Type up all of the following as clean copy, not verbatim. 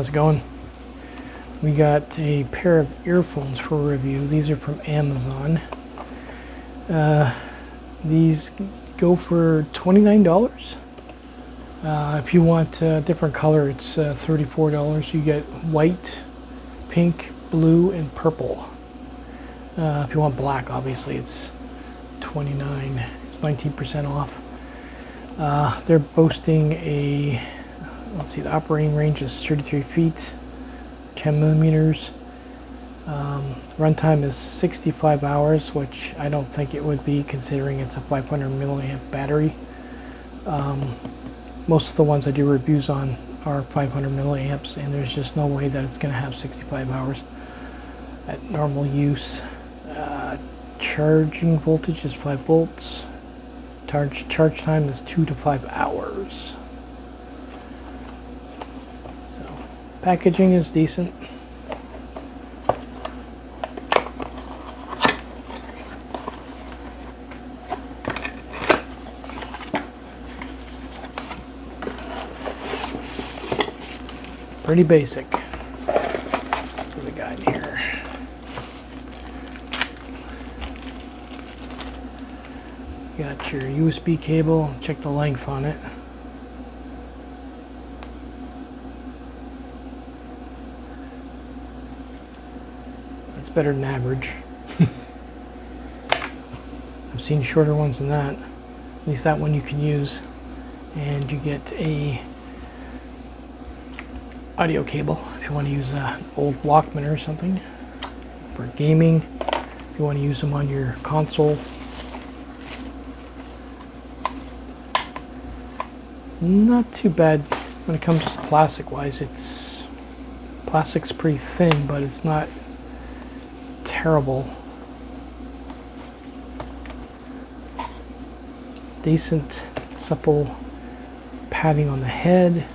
how's it going? We got a pair of earphones for review. These are from Amazon. These go for $29. If you want a different color, it's $34. You get white, pink, blue, and purple. If you want black, obviously it's $29. It's 19% off. They're boasting a, let's see, the operating range is 33 feet, 10 millimeters. Runtime is 65 hours, which I don't think it would be considering it's a 500 milliamp battery. Most of the ones I do reviews on are 500 milliamps, and there's just no way that it's going to have 65 hours at normal use. Charging voltage is 5 volts. Charge time is 2 to 5 hours. So, packaging is decent. Pretty basic. What do we got in here? You got your USB cable. Check the length on it. That's better than average. I've seen shorter ones than that. At least that one you can use. And you get a audio cable if you want to use an old Walkman or something for gaming, if you want to use them on your console. Not too bad when it comes to plastic wise. Plastic's pretty thin, but it's not terrible. Decent supple padding on the head.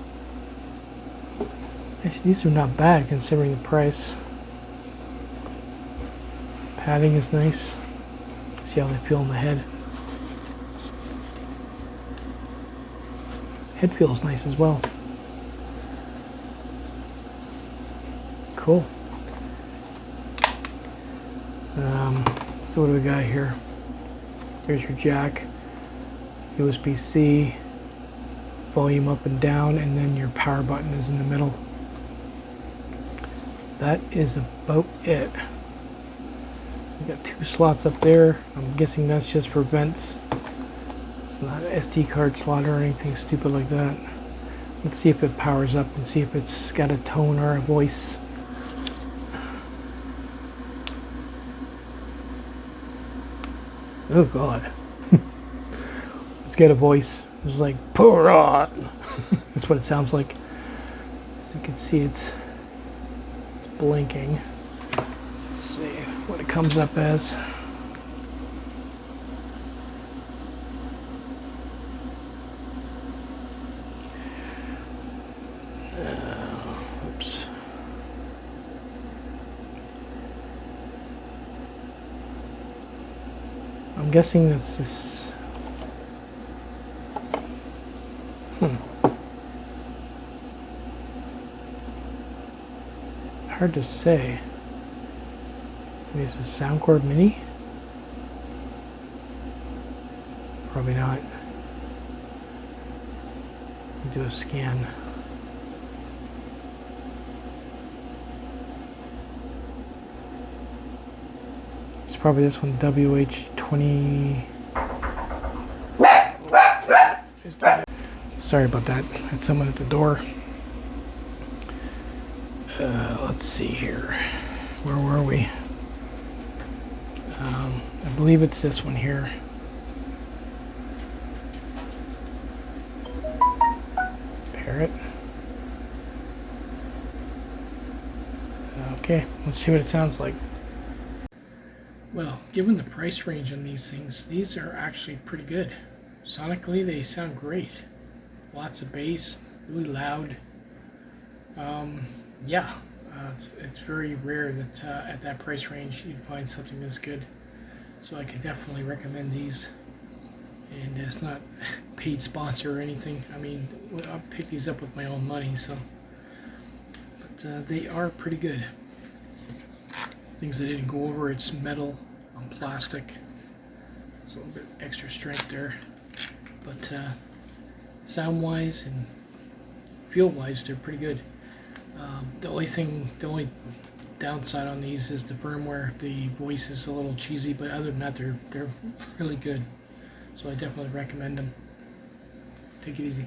Actually, these are not bad considering the price. Padding is nice. See how they feel in the head. Head feels nice as well. Cool. So what do we got here? There's your jack, USB-C, volume up and down, and then your power button is in the middle. That is about it. We got 2 slots up there. I'm guessing that's just for vents. It's not an SD card slot or anything stupid like that. Let's see if it powers up and see if it's got a tone or a voice. Oh God. Let's get a voice. It's like, pour on. That's what it sounds like. As you can see, it's blinking. Let's see what it comes up as. Oops. I'm guessing this is. Hard to say. Maybe it's a Soundcore Mini? Probably not. Do a scan. It's probably this one, WH20. Sorry about that. Had someone at the door. Let's see here. Where were we? I believe it's this one here. Parrot. Okay, let's see what it sounds like. Well, given the price range on these things, these are actually pretty good. Sonically, they sound great. Lots of bass, really loud. Yeah, it's very rare that at that price range you'd find something this good. So I could definitely recommend these. And it's not paid sponsor or anything. I mean, I'll pick these up with my own money, so. but they are pretty good. Things I didn't go over, it's metal on plastic. It's a little bit extra strength there, but sound-wise and feel-wise, they're pretty good. The only downside on these is the firmware. The voice is a little cheesy, but other than that, they're really good. So I definitely recommend them. Take it easy.